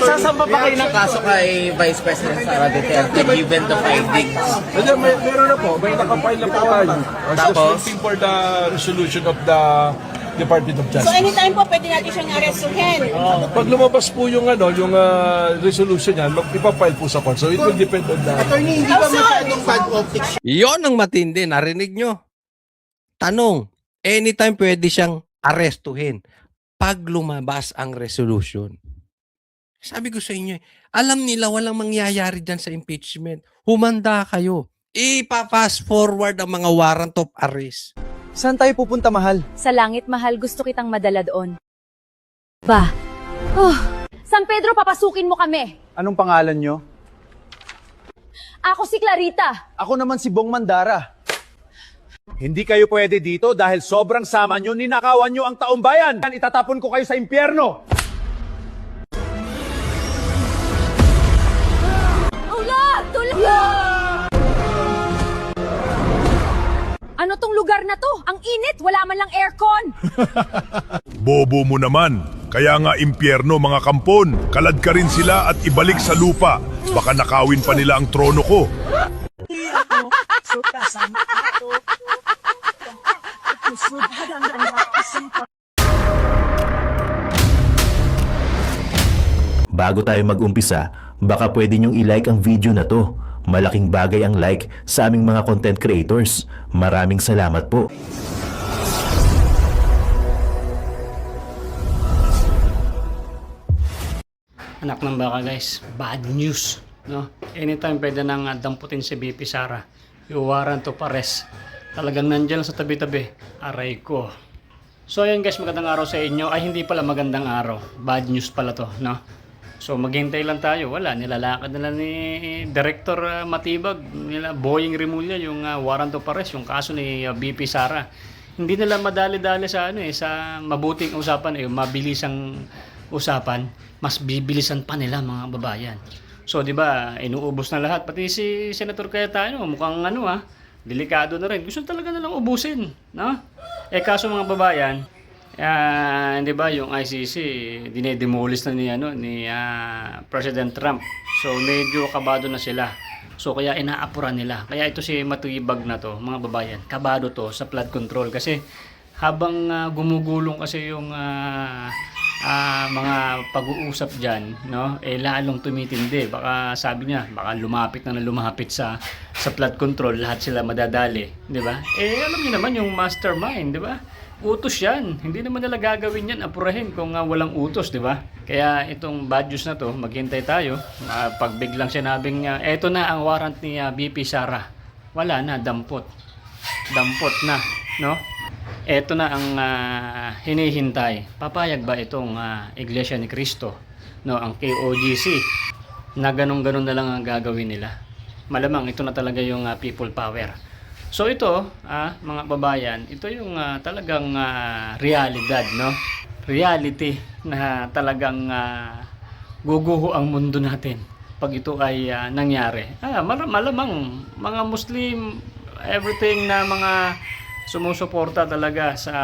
Magsasamba pa kayo ng kaso kay Vice President Sara Duterte given the findings? Meron na po, may nakapile na po tayo. Tapos? Just waiting for the resolution of the Department of So Justice. anytime po pwede natin siyang arrestuhin. Pag lumabas po yung resolution niyan, ipapile po sa court. So it will depend on the... Attorney, hindi ba masyadong bad optics Yon ang matindi. Narinig nyo? Tanong, anytime pwede siyang arestuhin pag lumabas ang resolution. Sabi ko sa inyo, alam nila walang mangyayari dyan sa impeachment. Humanda kayo. Ipa-fast forward ang mga warrant of arrest. Saan tayo pupunta, mahal? Sa langit, mahal, gusto kitang madala doon. Ba? San Pedro, papasukin mo kami. Anong pangalan nyo? Ako si Clarita. Ako naman si Bong Mandara. Hindi kayo pwede dito dahil sobrang sama nyo, ninakawan nyo ang taong bayan. Itatapon ko kayo sa impyerno. Tulad! Tulad! Ano tong lugar na to? Ang init, wala man lang aircon. Bobo mo naman. Kaya nga impyerno mga kampon. Kalad ka rin sila at ibalik sa lupa. Baka nakawin pa nila ang trono ko. Bago tayo mag-umpisa, baka pwede nyong i-like ang video na to. Malaking bagay ang like sa aming mga content creators. Maraming salamat po. Anak ng baka guys, bad news, no? Anytime pwede nang damputin si BP Sara. Yung warrant of arrest. Talagang nandiyan sa tabi-tabi. Aray ko. So ayun guys, magandang araw sa inyo. Ay hindi pala magandang araw. Bad news pala to, no? So maghintay lang tayo. Wala, nilalakad nila ni Director Matibag, nila Boying Rimulya yung warrant of arrest, yung kaso ni BP Sara. Hindi nila madali-dali sa sa mabuting usapan, mabilisang usapan, mas bibilisan pa nila mga babayan. So 'di ba, inuubos na lahat pati si Senator Cayetano, mukhang delikado na rin. Gusto talaga nilang ubusin, no? Kaso mga babayan, di ba yung ICC dinedemolish na ni President Trump. So medyo kabado na sila. So kaya inaapuran nila. Kaya ito si Matibag na to, mga babayan, kabado to sa flood control kasi habang gumugulong kasi yung mga pag-uusap diyan, no? Lalong tumitindi. Baka sabi niya, baka lumapit sa flood control, lahat sila madadali, di ba? Alam niyo naman yung mastermind, di ba? Utos yan. Hindi naman nila gagawin yan, apurahin kung walang utos, di ba? Kaya itong bad news na to, maghintay tayo. Pag biglang sinabing, eto na ang warrant ni BP Sara. Wala na, dampot. Dampot na, no? Eto na ang hinihintay. Papayag ba itong Iglesia ni Cristo, no? Ang KOGC, na ganun-ganun na lang ang gagawin nila. Malamang ito na talaga yung people power. So ito, mga babayan, ito yung talagang realidad, no? Reality na talagang guguho ang mundo natin pag ito ay nangyari. Malamang mga Muslim, everything na mga sumusuporta talaga sa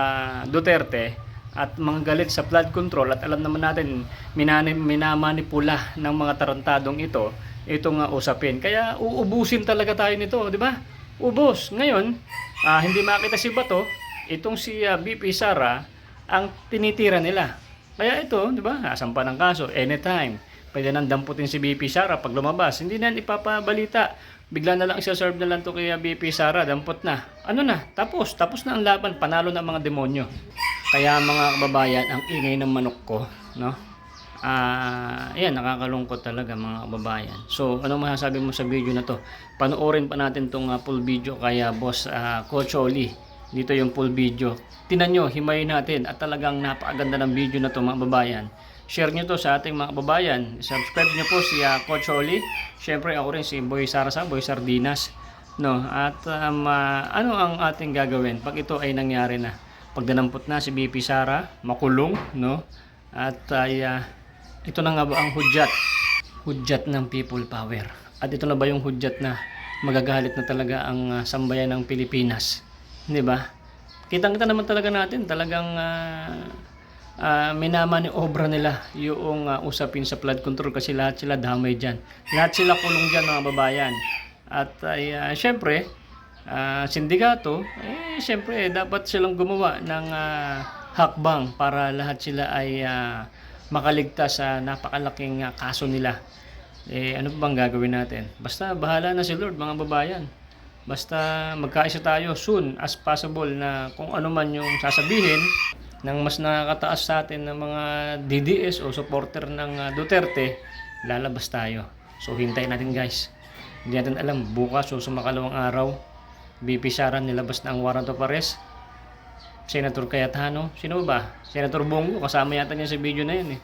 Duterte at mga galit sa flood control at alam naman natin minamanipula ng mga tarantadong itong usapin. Kaya uubusin talaga tayo nito, di ba? Ubos. Ngayon, hindi makita si Bato, itong si BP Sara ang tinitira nila. Kaya ito, di ba, nasampa ng kaso, anytime. Pwede nang damputin si BP Sara pag lumabas. Hindi na ipapabalita. Bigla na lang isa-serve na lang to kay BP Sara, dampot na. Tapos na ang laban, panalo na ang mga demonyo. Kaya mga kababayan, ang ingay ng manok ko, no? Ayan, nakakalungkot talaga mga kababayan. So, anong masasabi mo sa video na to? Panoorin pa natin tong full video kaya boss Coach Oli. Dito yung full video. Tinan nyo, himayin natin at talagang napakaganda ng video na to mga babayan. Share nyo to sa ating mga kababayan. Subscribe nyo po si Coach Oli. Siyempre ako rin si Boy Sarasa, Boy Sardinas. No? At ano ang ating gagawin pag ito ay nangyari na? Pag danampot na si BP Sara, makulong, no? At ito na nga ba ang hudyat ng people power? At ito na ba yung hudyat na magagalit na talaga ang sambayan ng Pilipinas? Di ba? Kitang-kita naman talaga natin, talagang minamaniobra nila yung usapin sa flood control kasi lahat sila damay dyan. Lahat sila kulong dyan mga babayan. At syempre, sindikato, syempre dapat silang gumawa ng hakbang para lahat sila ay makaligtas sa napakalaking kaso nila. Ano pa bang gagawin natin? Basta bahala na si Lord mga babayan. Basta magkaisa tayo soon as possible na kung ano man yung sasabihin ng mas nakakataas sa atin ng mga DDS o supporter ng Duterte, lalabas tayo. So hintayin natin guys. Hindi natin alam, bukas o sumakalawang araw, BP Sara nilabas na ang warrant of arrest. Senator Cayetano, sino ba? Senator Bongo, kasama yata niya sa video na yun eh.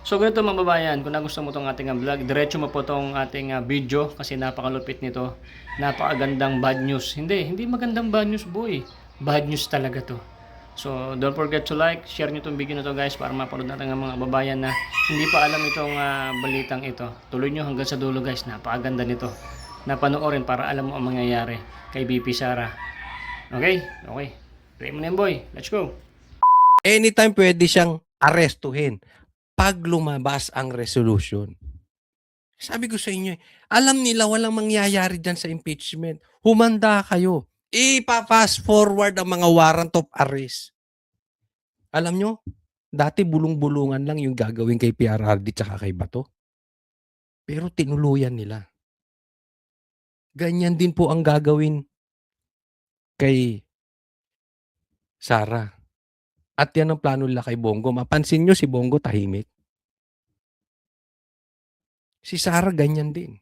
So ganito mga babayan, kung nagustuhan mo itong ating vlog, diretso mo po itong ating video kasi napakalupit nito. Napakagandang bad news. Hindi magandang bad news boy. Bad news talaga to. So don't forget to like, share nyo itong video na to guys para mapanood natin ang mga babayan na hindi pa alam itong balitang ito. Tuloy nyo hanggang sa dulo guys, napakaganda nito. Napanoorin para alam mo ang mangyayari kay BP Sara. Okay? Play mo na yun boy. Let's go. Anytime pwede siyang arestuhin pag lumabas ang resolution. Sabi ko sa inyo, alam nila walang mangyayari dyan sa impeachment. Humanda kayo. Ipa-fast forward ang mga warrant of arrest. Alam nyo, dati bulong-bulungan lang yung gagawin kay PRRD tsaka kay Bato. Pero tinuluyan nila. Ganyan din po ang gagawin kay Sara. At yan ang plano nila kay Bongo. Mapansin nyo si Bongo tahimik. Si Sara ganyan din.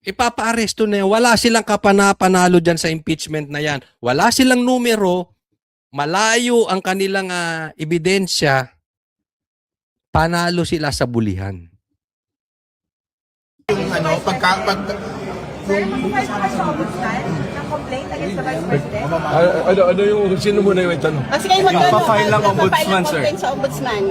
Ipapa-aresto na yan. Wala silang kapana-panalo dyan sa impeachment na yan. Wala silang numero. Malayo ang kanilang ebidensya. Panalo sila sa bulihan. Yung Sir, mag-file po kayo sa ombudsman ng complaint against the Vice President? Ano yung, sino muna yung itanong? Kasi kayo Papafile ng ombudsman, sir. sa ombudsman.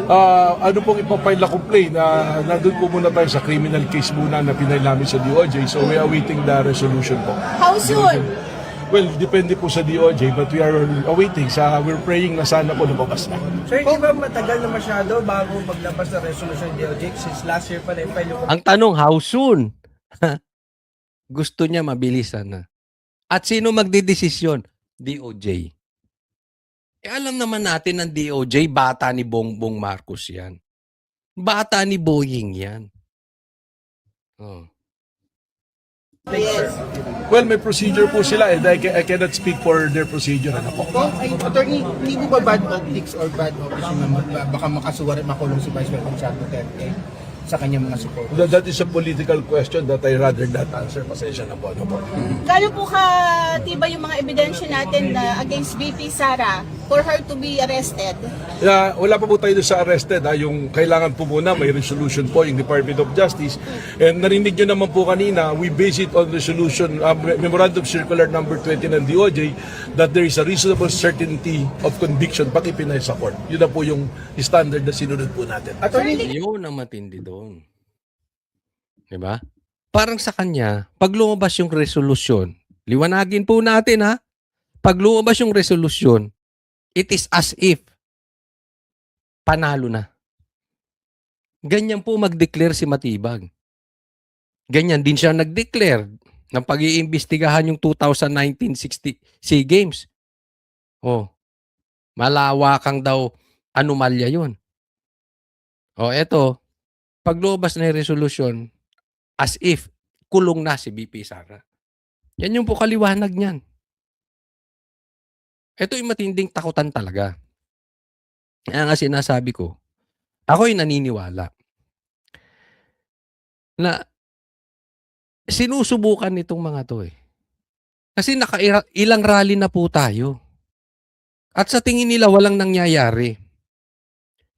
Ano pong ipapile na complaint na nandun po muna tayo sa criminal case muna na pinay namin sa DOJ. So we are awaiting the resolution po. How soon? Well, depende po sa DOJ but we are awaiting. We're praying na sana po lumabas na. Sir, di ba matagal na masyado bago maglabas ng resolution ng DOJ? Since last year pa na-file yung... Ang tanong, how soon? Gusto niya mabilisan na. At sino magdidesisyon? DOJ. Alam naman natin ng DOJ, bata ni Bongbong Marcos yan. Bata ni Boying yan. Oh. Yes. Well, may procedure po sila and I cannot speak for their procedure. Ano po? Attorney, hindi mo ba bad optics or bad optics na baka makasuwar at makulong si Vice President Sara Duterte sa kanyang mga support? That is a political question that I rather not answer. Pasensya na po. Ano po? Gano'n po ka-tiba yung mga ebidensya natin na against VP Sara for her to be arrested? Wala pa po tayo sa arrested. Yung kailangan po muna may resolution po yung Department of Justice. And narinig nyo naman po kanina, we base it on resolution, Memorandum Circular number 20 ng DOJ that there is a reasonable certainty of conviction pag ipinay sa court. Yun na po yung standard na sinunod po natin. Yun ang matindi doon. Diba? Parang sa kanya, pag lumabas yung resolusyon, liwanagin po natin ha, pag lumabas yung resolusyon, it is as if panalo na. Ganyan po mag-declare si Matibag. Ganyan din siya nag-declare ng pag-iimbestigahan yung 2019 SEA Games. Oh, malawakang daw anomalya yun. Oh, eto, pag lumabas na yung resolution, as if kulong na si BP Sara. Yan yung po kaliwanag niyan. Ito yung matinding takutan talaga. Kaya nga sinasabi ko, ako'y naniniwala na sinusubukan nitong mga to eh. Kasi ilang rally na po tayo. At sa tingin nila walang nangyayari.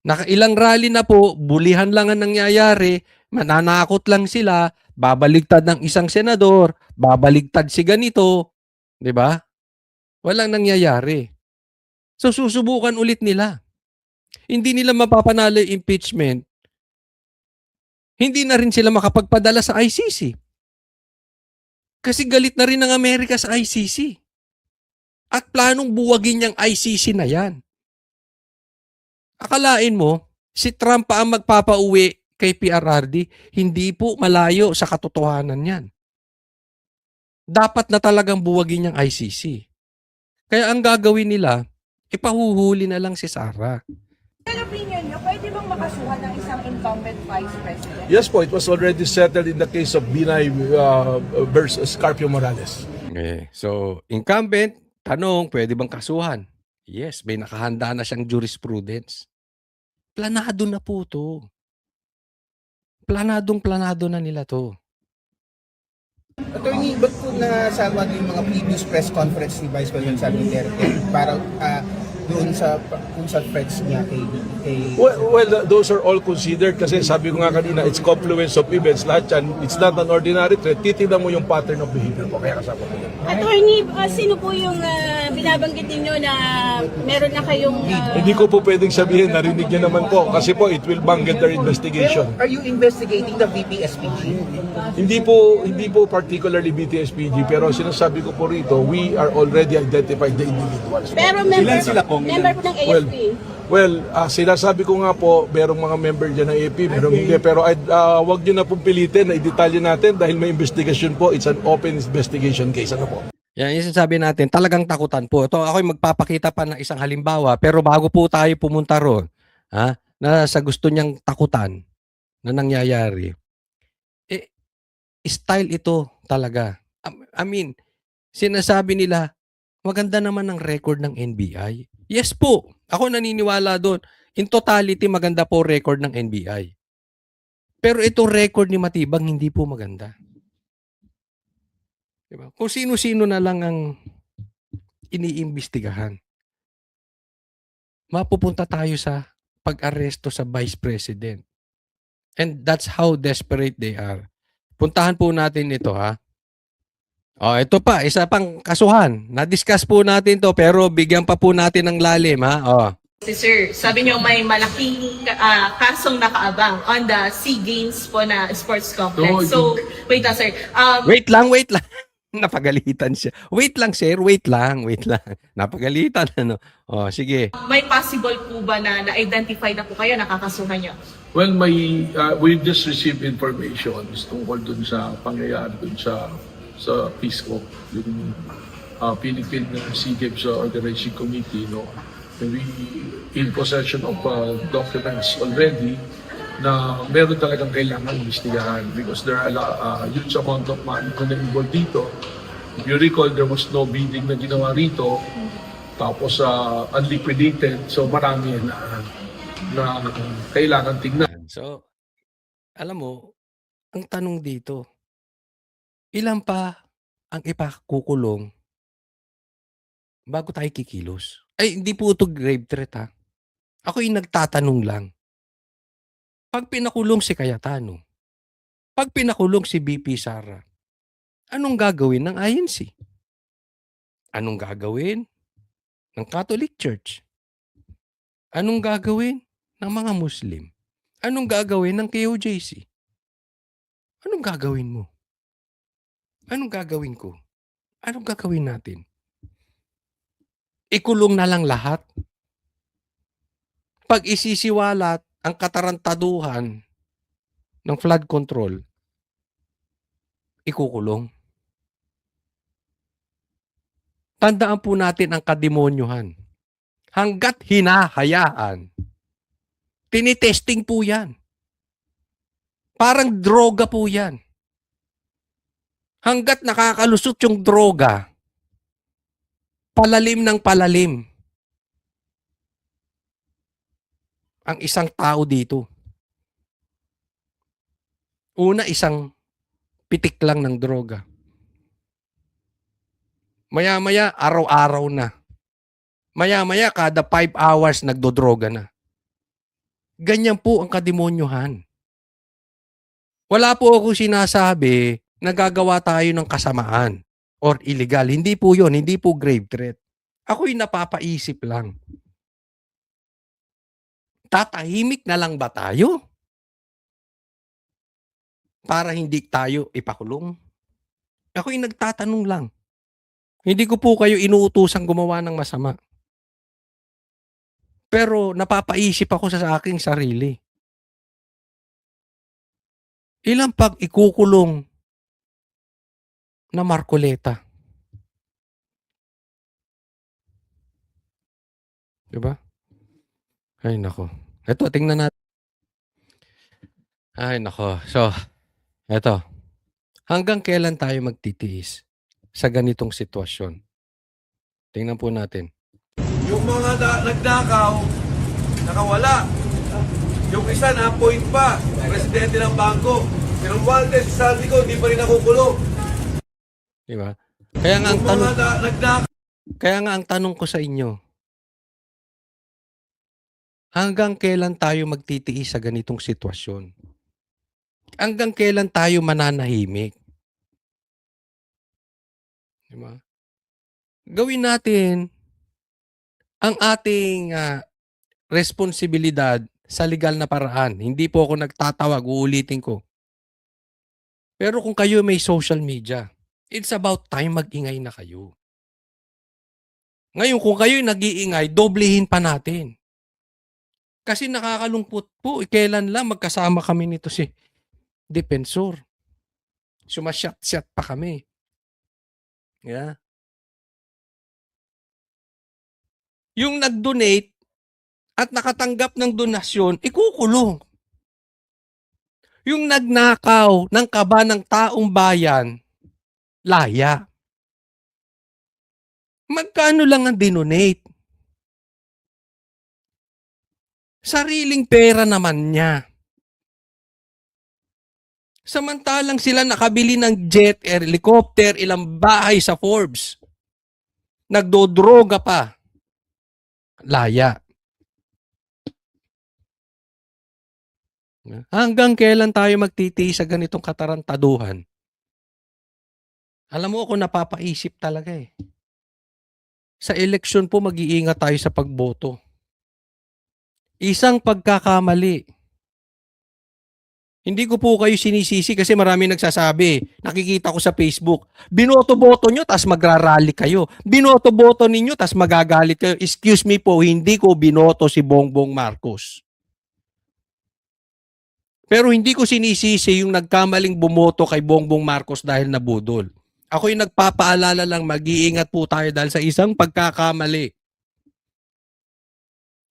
Nakailang rally na po, bulihan lang ang nangyayari, mananakot lang sila, babaligtad ng isang senador, babaligtad si ganito, 'di ba? Walang nangyayari. So susubukan ulit nila. Hindi nila mapapanalo yung impeachment. Hindi na rin sila makapagpadala sa ICC. Kasi galit na rin ng Amerika sa ICC. At planong buwagin niyang ICC na yan. Akalain mo, si Trump pa ang magpapauwi kay PRRD, hindi po malayo sa katotohanan yan. Dapat na talagang buwagin yung ICC. Kaya ang gagawin nila, ipahuhuli na lang si Sara. Ano opinion nyo, pwede bang makasuhan ng isang incumbent vice president? Yes po, it was already settled in the case of Binay versus Carpio Morales. Okay. So, incumbent, tanong, pwede bang kasuhan? Yes, may nakahanda na siyang jurisprudence. Planado na po to. Planado na nila to. Attorney, ba't po nasama yung mga previous press conference ni Vice President Sara Duterte para doon sa threats niya kay Well, those are all considered kasi sabi ko nga kanina, it's confluence of events. Lahat yan, it's not an ordinary threat. Titignan mo yung pattern of behavior po. Kaya kasama ko yan. Attorney, sino po yung binabanggit ninyo na meron na kayong... Hindi ko po pwedeng sabihin, narinig niya naman po. Kasi po, it will bungle their investigation. Are you investigating the VP-SPG? Hindi po particularly BTSPG, pero sinasabi ko po rito, we are already identified the individuals. Pero member po ng AFP. Well, sinasabi ko nga po, merong mga member dyan ng AP, merong hindi. Pero wag nyo na pong pilitin na i-detalye natin dahil may investigation po. It's an open investigation case. Ano po? Yan, yung sinasabi natin, talagang takutan po. Ito, ako'y magpapakita pa ng isang halimbawa, pero bago po tayo pumunta ron, na sa gusto niyang takutan na nangyayari, style ito talaga. I mean, sinasabi nila, maganda naman ang record ng NBI. Yes po, ako naniniwala doon. In totality, maganda po record ng NBI. Pero itong record ni Matibang, hindi po maganda. Diba? Kung sino-sino na lang ang iniimbestigahan, mapupunta tayo sa pag-aresto sa Vice President. And that's how desperate they are. Puntahan po natin ito, ha. Ito pa, isa pang kasuhan. Na-discuss po natin to pero bigyan pa po natin ng lalim, ha. Sir, sabi niyo may malaking kasong nakaabang on the SEA Games po na sports complex. So, wait lang sir. Wait lang. Napagalitan siya. Wait lang, sir. Wait lang. Napagalitan, ano. Sige. May possible po ba na na-identify na po kayo, nakakasuhan niyo? Well, we just received information tungkol dun sa pangyayari dun sa PISCO, yung Philippine Sea Games Organizing Committee, no? And we in possession of documents already na meron talagang kailangan investigahan because there are a huge amount of money na involved dito. If you recall, there was no bidding na ginawa rito, tapos unliquidated, so marami na kailangan tingnan. So, alam mo, ang tanong dito, ilan pa ang ipakukulong bago tayo kikilos? Ay, hindi po ito grave threat, ha? Ako yung nagtatanong lang. Pag pinakulong si Cayetano, pag pinakulong si BP Sara, anong gagawin ng INC? Anong gagawin ng Catholic Church? Anong gagawin ng mga Muslim? Anong gagawin ng KOJC? Anong gagawin mo? Anong gagawin ko? Anong gagawin natin? Ikulong na lang lahat? Pag isisiwalat ang katarantaduhan ng flood control, ikukulong. Tandaan po natin ang kademonyohan. Hanggat hinahayaan, tinitesting po yan. Parang droga po yan. Hanggat nakakalusot yung droga, palalim ng palalim ang isang tao dito. Una, isang pitik lang ng droga. Maya-maya, araw-araw na. Maya-maya, kada 5 hours nagdodroga na. Ganyan po ang kademonyohan. Wala po ako sinasabi na gagawa tayo ng kasamaan or illegal. Hindi po yun. Hindi po grave threat. Ako'y napapaisip lang. Tatahimik na lang ba tayo? Para hindi tayo ipakulong? Ako'y nagtatanong lang. Hindi ko po kayo inuutosang gumawa ng masama. Pero napapaisip ako sa aking sarili. Ilan pag ikukulong na Marcoleta? 'Di ba? Ay nako. Eto tingnan natin. Ay nako. So, eto. Hanggang kailan tayo magtitiis sa ganitong sitwasyon? Tingnan po natin. Yung mga nagnakaw, nakawala. Yung isa na-appoint pa, presidente ng bangko. Pero Waldes, sabi ko, hindi pa rin nakukulong. 'Di ba? Kaya nga ang Yung tanong, mga nagnakaw, kaya nga ang tanong ko sa inyo, hanggang kailan tayo magtitiis sa ganitong sitwasyon? Hanggang kailan tayo mananahimik? 'Di ba? Gawin natin ang ating responsibilidad sa legal na paraan. Hindi po ako nagtatawag, uulitin ko. Pero kung kayo may social media, it's about time mag-ingay na kayo. Ngayon, kung kayo nag-iingay, doblehin pa natin. Kasi nakakalungkot po, kailan lang magkasama kami nito si Defensor. Sumasyat-syat pa kami. Yeah. Yung nag-donate at nakatanggap ng donasyon, ikukulong. Yung nagnakaw ng kaba ng taong bayan, laya. Magkano lang ang dinonate? Sariling pera naman niya. Samantalang sila nakabili ng jet, helicopter, ilang bahay sa Forbes. Nagdodroga pa. Laya. Hanggang kailan tayo magtitiis sa ganitong katarantaduhan? Alam mo ako, napapaisip talaga eh. Sa eleksyon po, mag-iingat tayo sa pagboto. Isang pagkakamali. Hindi ko po kayo sinisisi kasi marami nagsasabi, nakikita ko sa Facebook, binoto-boto nyo, tas magrarally kayo. Binoto-boto ninyo, tas magagalit kayo. Excuse me po, hindi ko binoto si Bongbong Marcos. Pero hindi ko sinisisi yung nagkamaling bumoto kay Bongbong Marcos dahil nabudol. Ako yung nagpapaalala lang, mag-iingat po tayo dahil sa isang pagkakamali.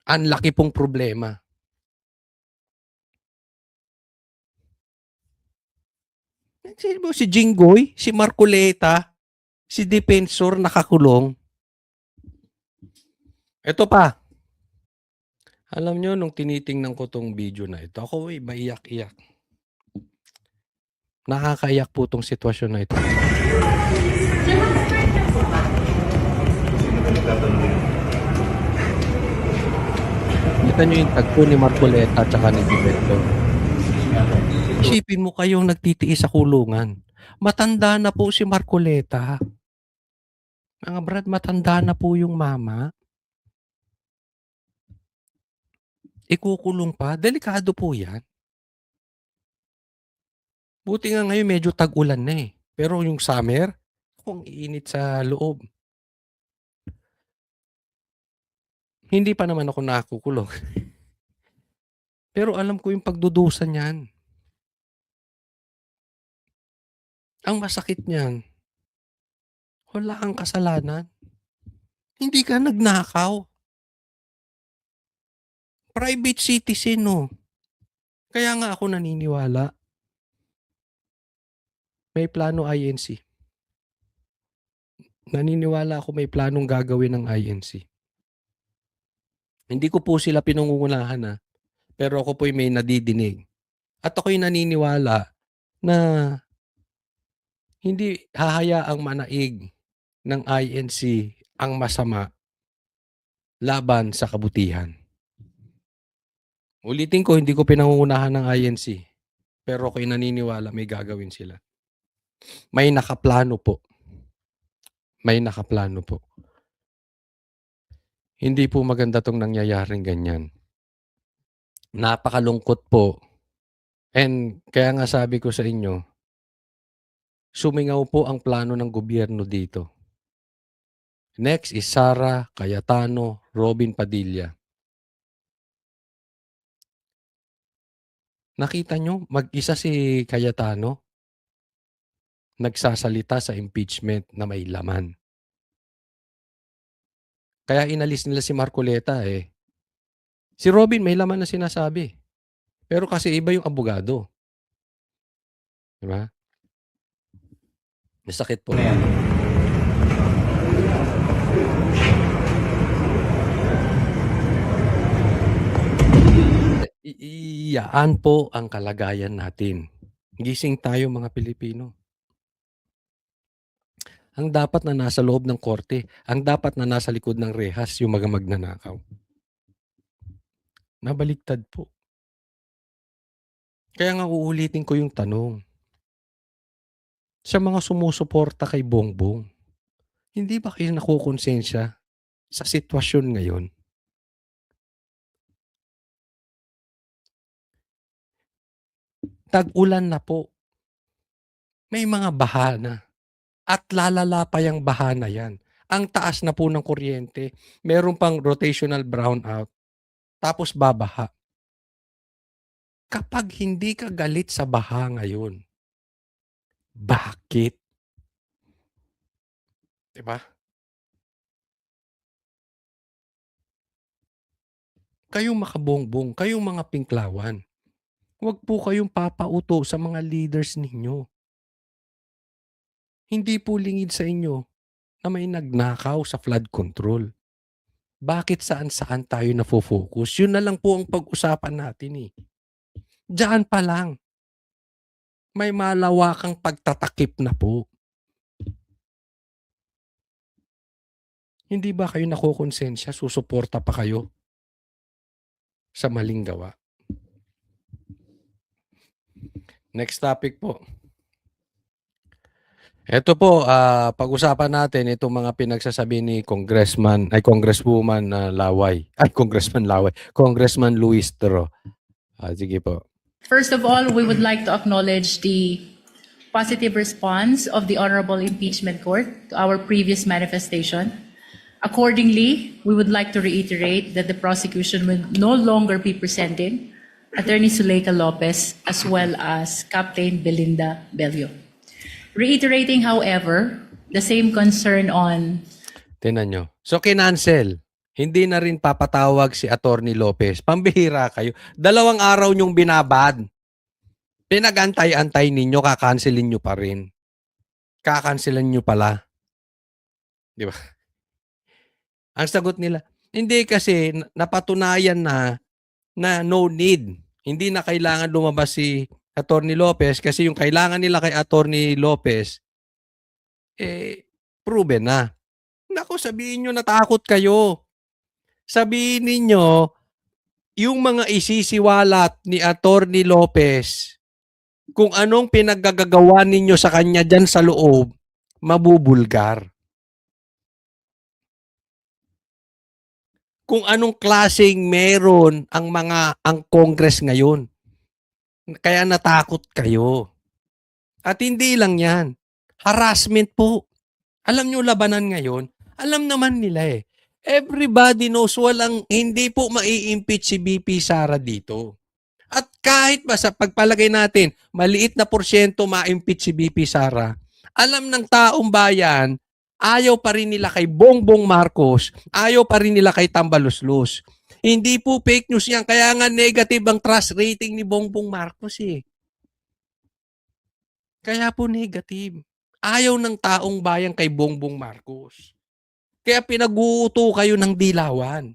Ang laki pong problema. Si Jinggoy, si Marcoleta, si Defensor nakakulong. Ito pa. Alam nyo, nung tinitingnan ko tong video na ito, ako maiyak-iyak. Nakakaiyak po tong sitwasyon na ito. Kita nyo yung tagpo ni Marcoleta at saka ni Defensor. Isipin mo kayong nagtitiis sa kulungan. Matanda na po si Marcoleta. Mga brad, matanda na po yung mama. Ikukulong pa. Delikado po yan. Buti nga ngayon medyo tag-ulan na eh. Pero yung summer, kung iinit sa loob. Hindi pa naman ako nakukulong. Pero alam ko yung pagdudusa niyan. Ang masakit niyan, wala kang kasalanan. Hindi ka nagnakaw. Private citizen, no? Kaya nga ako naniniwala. May plano INC. Naniniwala ako may planong gagawin ng INC. Hindi ko po sila pinungungunahan, pero ako po'y may nadidinig. At ako'y naniniwala na hindi hahayaang manaig ng INC ang masama laban sa kabutihan. Ulitin ko, hindi ko pinangungunahan ng INC. Pero ako'y naniniwala may gagawin sila. May nakaplano po. May nakaplano po. Hindi po maganda tong nangyayaring ganyan. Napakalungkot po. And kaya nga sabi ko sa inyo, sumingaw po ang plano ng gobyerno dito. Next is Sara Cayetano, Robin Padilla. Nakita nyo, mag-isa si Cayetano nagsasalita sa impeachment na may laman. Kaya inalis nila si Marcoleta eh. Si Robin may laman na sinasabi. Pero kasi iba yung abogado. Diba? Masakit po. Iyaan po ang kalagayan natin. Gising tayo mga Pilipino. Ang dapat na nasa loob ng korte, ang dapat na nasa likod ng rehas yung mga magnanakaw. Nabaliktad po. Kaya nga uulitin ko yung tanong. Sa mga sumusuporta kay Bongbong, hindi ba kayo nakukonsensya sa sitwasyon ngayon? Tag-ulan na po. May mga bahana. At lalala pa yung bahana yan. Ang taas na po ng kuryente. Meron pang rotational brownout. Tapos babaha. Kapag hindi ka galit sa baha ngayon, bakit? Diba? Kayong makabongbong, kayong mga pinklawan, huwag po kayong papauto sa mga leaders ninyo. Hindi po lingid sa inyo na may nagnakaw sa flood control. Bakit saan-saan tayo nafo-focus? Yun na lang po ang pag-usapan natin eh. Diyan pa lang. May malawakang pagtatakip na po. Hindi ba kayo nakukonsensya? Susuporta pa kayo sa maling gawa? Next topic po. Ito po, pag-usapan natin itong mga pinagsasabi ni Congresswoman Laway. Congressman Luis Tro. Sige po. First of all, we would like to acknowledge the positive response of the Honorable Impeachment Court to our previous manifestation. Accordingly, we would like to reiterate that the prosecution will no longer be presenting Attorney Zuleika Lopez as well as Captain Belinda Bello. Reiterating, however, the same concern on... Tinan nyo. So, kinancel. Hindi na rin papatawag si Attorney Lopez. Pambihira kayo. 2 araw nyong binabad. Pinag-antay-antay ninyo, kakancelin nyo pa rin. Kakancelan nyo pala. Di ba? Ang sagot nila, hindi kasi napatunayan na no need. Hindi na kailangan lumabas si Attorney Lopez kasi yung kailangan nila kay Attorney Lopez, proven na. Naku, sabihin nyo natakot kayo. Sabihin ninyo, yung mga isisiwalat ni Attorney Lopez, kung anong pinaggagawa ninyo sa kanya dyan sa loob, mabubulgar. Kung anong klaseng meron ang Congress ngayon. Kaya natakot kayo. At hindi lang yan. Harassment po. Alam nyo labanan ngayon? Alam naman nila eh. Everybody knows hindi po mai-impeach si BP Sara dito. At kahit ba sa pagpalagay natin, maliit na porsyento ma-impeach si BP Sara, alam ng taong bayan, ayaw pa rin nila kay Bongbong Marcos, ayaw pa rin nila kay Tambaluslos. Hindi po fake news yan. Kaya nga negative ang trust rating ni Bongbong Marcos eh. Kaya po negative. Ayaw ng taong bayan kay Bongbong Marcos. Kaya pinag-uuto kayo ng dilawan.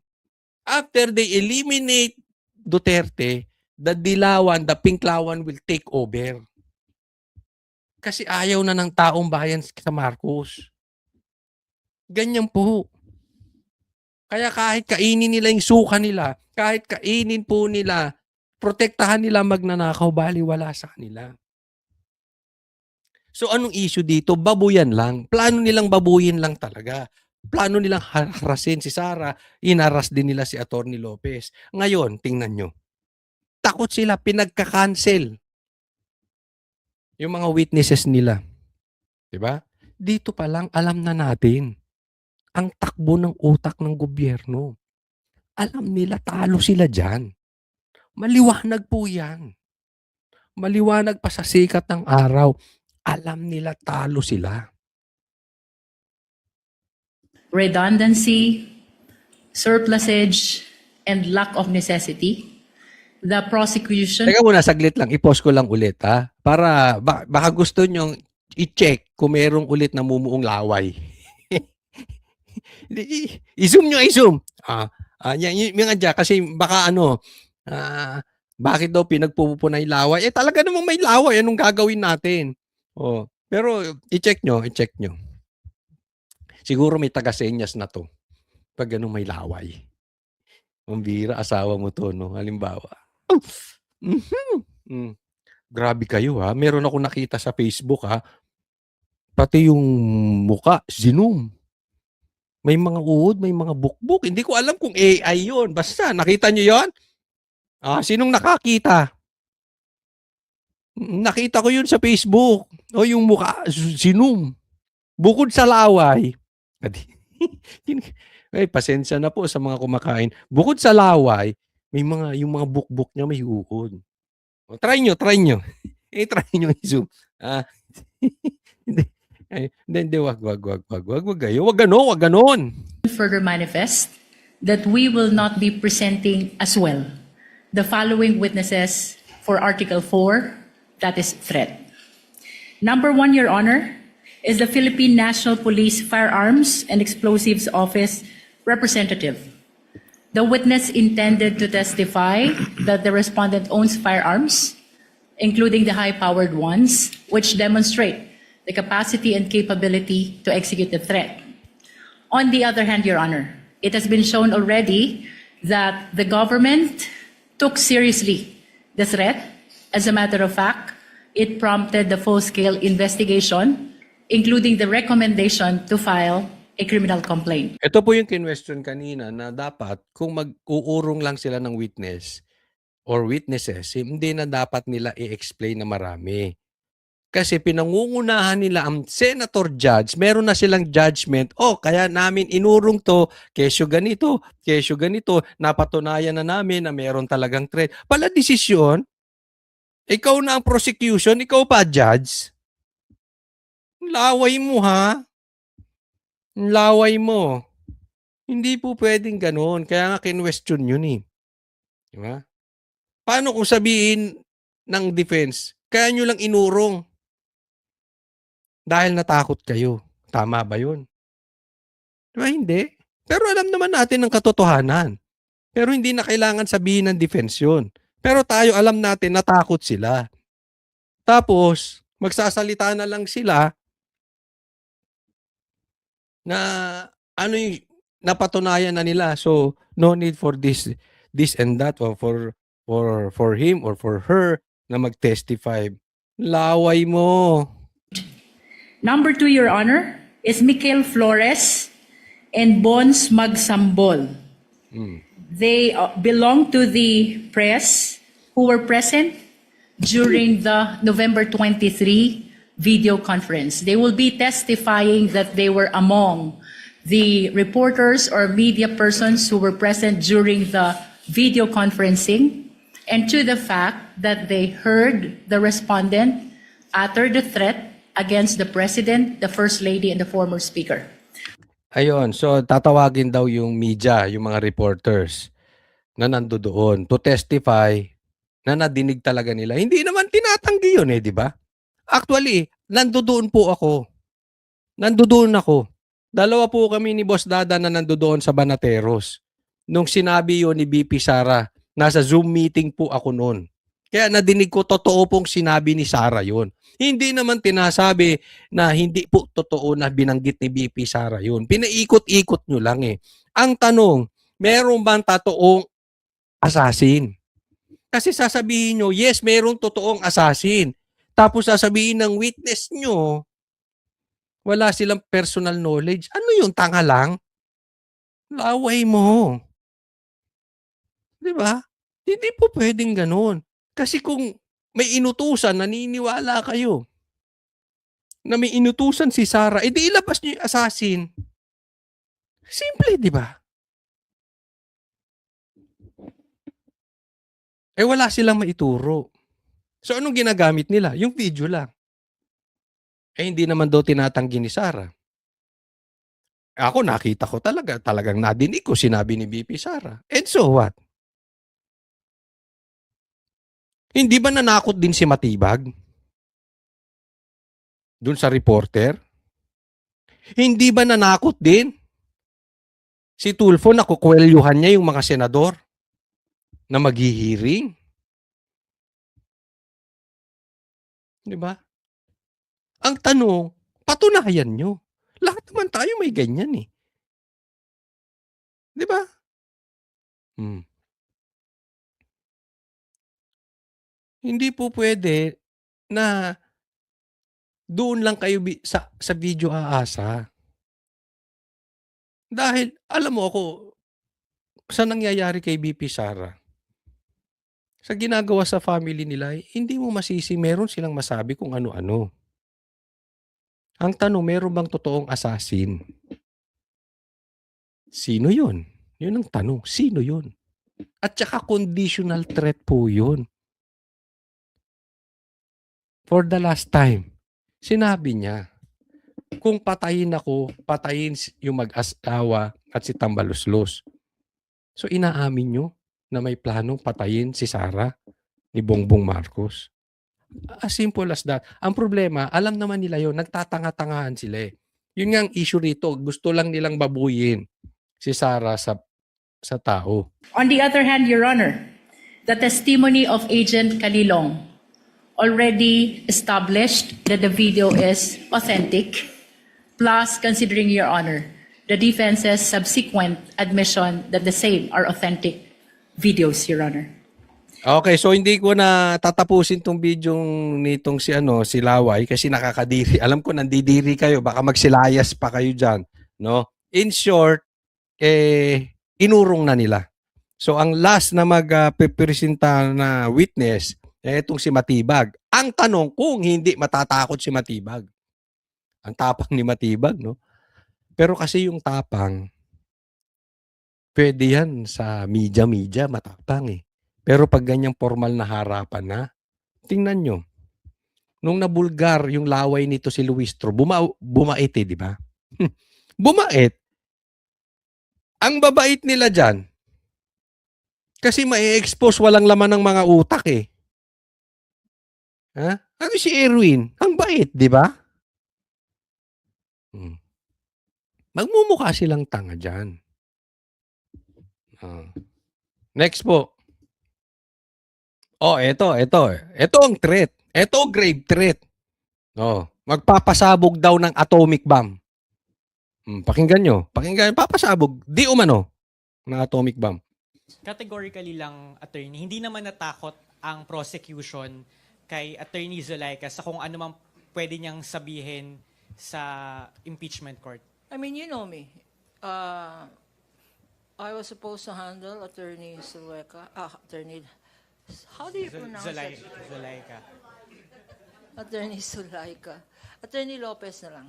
After they eliminate Duterte, the dilawan, the pinklawan will take over. Kasi ayaw na ng taong bayan sa Marcos. Ganyan po. Kaya kahit kainin nila yung suka nila, kahit kainin po nila, protektahan nila magnanakaw, baliwala sa kanila. So anong issue dito? Babuyan lang. Plano nilang babuyin lang talaga. Plano nilang harasin si Sara, inaras din nila si Attorney Lopez. Ngayon, tingnan nyo. Takot sila, pinagka-cancel yung mga witnesses nila. Diba? Dito pa lang, alam na natin ang takbo ng utak ng gobyerno. Alam nila, talo sila dyan. Maliwanag po yan. Maliwanag pa sa sikat ng araw. Alam nila talo sila. Redundancy, surplusage, and lack of necessity. The prosecution Teka muna, saglit lang. I-pause ko lang ulit, ha? Para baka gusto nyong i-check kung merong ulit na mumuong laway. I-zoom nyo, i-zoom. Yung dyan, kasi baka bakit daw pinagpupunay laway? Talaga namang may laway. Anong gagawin natin? Pero i-check nyo. Siguro may taga-senyas na to. Pag ganun may laway. Ang bira, asawa mo to, no? Halimbawa. Grabe kayo, ha? Meron ako nakita sa Facebook, ha? Pati yung muka, zoom. May mga uod, may mga bukbuk. Hindi ko alam kung AI yon. Basta, nakita nyo yon? Sinong nakakita? Nakita ko yun sa Facebook. Yung muka, zoom. Bukod sa laway. Pasensya na po sa mga kumakain. Bukod sa laway, yung mga bukbuk niya may uod. Try nyo. Try nyo i-zoom. Hindi, wag kayo. Wag ganon. further manifest that we will not be presenting as well the following witnesses for Article 4, that is threat. Number 1, Your Honor, is the Philippine National Police Firearms and Explosives Office representative. The witness intended to testify that the respondent owns firearms, including the high-powered ones, which demonstrate the capacity and capability to execute the threat. On the other hand, Your Honor, it has been shown already that the government took seriously the threat. As a matter of fact, it prompted the full-scale investigation, including the recommendation to file a criminal complaint. Ito po yung kinwestiyon kanina na dapat kung mag-uurong lang sila ng witness or witnesses, hindi na dapat nila i-explain na marami. Kasi pinangungunahan nila ang senator judge, meron na silang judgment, kaya namin inurong to, kesyo ganito, napatunayan na namin na meron talagang threat. Pala desisyon, ikaw na ang prosecution, ikaw pa judge. Laway mo, ha? Laway mo. Hindi po pwedeng ganoon. Kaya nga kinwestiyon yun eh. Diba? Paano kung sabihin ng defense, kaya nyo lang inurong dahil natakot kayo? Tama ba yun? Diba hindi? Pero alam naman natin ang katotohanan. Pero hindi na kailangan sabihin ng defense yun. Pero tayo alam natin natakot sila. Tapos, magsasalita na lang sila na yung napatunayan na nila. So, no need for this and that or for him or for her na mag-testify. Laway mo. Number 2, Your Honor, is Mikel Flores and Bons Magsambol. They belong to the press who were present during the November 23 video conference. They will be testifying that they were among the reporters or media persons who were present during the video conferencing, and to the fact that they heard the respondent utter the threat against the President, the First Lady, and the former Speaker. Ayun, so tatawagin daw yung media, yung mga reporters na nandoon to testify na nadinig talaga nila. Hindi naman tinatanggi yun di ba? Actually, nandoon po ako. Nandoon ako. Dalawa po kami ni Boss Dada na nandoon sa Banateros. Nung sinabi yun ni BP Sara, nasa Zoom meeting po ako noon. Kaya nadinig ko, totoo pong sinabi ni Sara yun. Hindi naman tinasabi na hindi po totoo na binanggit ni BP Sara yun. Pinaikot-ikot nyo lang Ang tanong, meron bang totoong assassin? Kasi sasabihin nyo, yes, merong totoong assassin. Tapos sasabihin ng witness nyo, wala silang personal knowledge. Ano yung tanga lang? Laway mo. Diba? Hindi po pwedeng ganun. Kasi kung may inutusan, naniniwala kayo na may inutusan si Sara, edi ilabas niyo yung assassin. Simple, di ba? Wala silang maituro. So anong ginagamit nila? Yung video lang. Eh hindi naman daw tinatanggi ni Sara. Ako nakita ko talagang nadinig ko sinabi ni BP Sara. And so what? Hindi ba nanakot din si Matibag? Doon sa reporter? Hindi ba nanakot din si Tulfo na kukwelyuhan niya yung mga senador na maghihiring? Di ba? Ang tanong, patunayan nyo. Lahat naman tayo may ganyan eh. Di ba? Hindi po pwede na doon lang kayo sa video aasa. Dahil, alam mo ako, sa nangyayari kay BP Sara, sa ginagawa sa family nila, hindi mo masisi, meron silang masabi kung ano-ano. Ang tanong, meron bang totoong assassin? Sino yun? Yun ang tanong. Sino yun? At saka conditional threat po yun. For the last time, sinabi niya, kung patayin ako, patayin yung mag-asawa at si Tambaluslos. So inaamin nyo na may planong patayin si Sara ni Bongbong Marcos. As simple as that. Ang problema, alam naman nila yun, nagtatanga-tangahan sila eh. Yun nga ang issue rito, gusto lang nilang babuyin si Sara sa tao. On the other hand, Your Honor, the testimony of Agent Kalilong already established that the video is authentic. Plus, considering, Your Honor, the defense's subsequent admission that the same are authentic videos, Your Honor. Okay, so hindi ko na tatapusin tong video nitong si Laway kasi nakakadiri. Alam ko nandidiri kayo, baka magsilayas pa kayo diyan, no? In short, inurong na nila. So ang last na magpepresenta na witness, itong si Matibag. Ang tanong kung hindi matatakot si Matibag. Ang tapang ni Matibag, no? Pero kasi yung tapang, pwede yan sa media matapang eh. Pero pag ganyang formal na harapan na, tingnan nyo. Nung nabulgar yung laway nito si Luistro, bumait eh, di ba? Bumait. Ang babait nila dyan, kasi ma-expose walang laman ng mga utak eh. Ha? Ano si Erwin? Ang bait, di ba? Magmumukha silang tanga dyan. Next po. Oh, ito. Ito ang threat. Ito ang grave threat. Oh, magpapasabog daw ng atomic bomb. Pakinggan nyo. Papasabog. Di umano ng atomic bomb. Categorically lang, attorney, hindi naman natakot ang prosecution kay Attorney Zulaika sa kung ano man pwede niyang sabihin sa impeachment court. I mean, you know me. I was supposed to handle Attorney Zulaika. How do you pronounce it? Zulaika. Attorney Zulaika. Attorney Lopez na lang.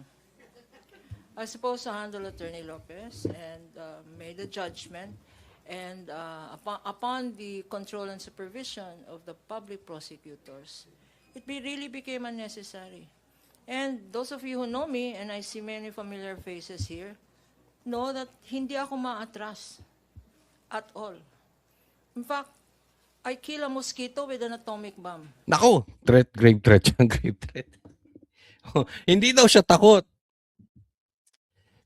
I was supposed to handle Attorney Lopez and made a judgment. And upon the control and supervision of the public prosecutors, it really became unnecessary. And those of you who know me, and I see many familiar faces here, know that hindi ako maatras at all. In fact, I kill a mosquito with an atomic bomb. Nako, grave threat yan, grave threat. Hindi daw siya takot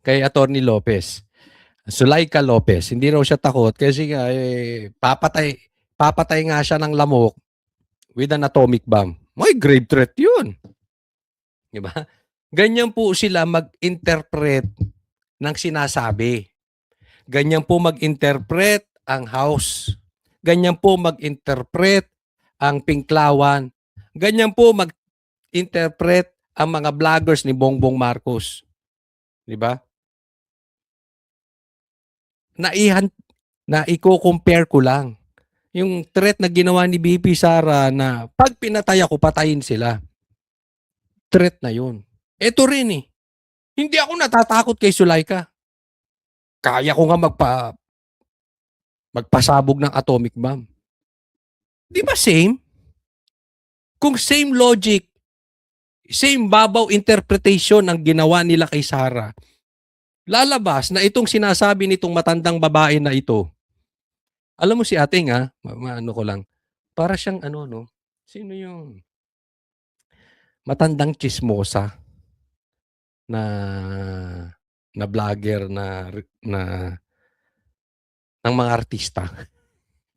kay Attorney Lopez. Zulaika Lopez, hindi raw siya takot kasi papatay nga siya ng lamok with an atomic bomb. May grave threat yun. Diba? Ganyan po sila mag-interpret ng sinasabi. Ganyan po mag-interpret ang House. Ganyan po mag-interpret ang Pinklawan. Ganyan po mag-interpret ang mga vloggers ni Bongbong Marcos. Diba? Na i-compare ko lang. Yung threat na ginawa ni BP Sara na pag pinatay ako, patayin sila. Threat na yun. Ito rin eh. Hindi ako natatakot kay Zulaika. Kaya ko nga magpasabog ng atomic bomb. Di ba same? Kung same logic, same babaw interpretation ang ginawa nila kay Sarah, lalabas na itong sinasabi nitong matandang babae na ito, alam mo si ating ano ko lang, para siyang ano no, sino yung matandang chismosa na vlogger na ng mga artista.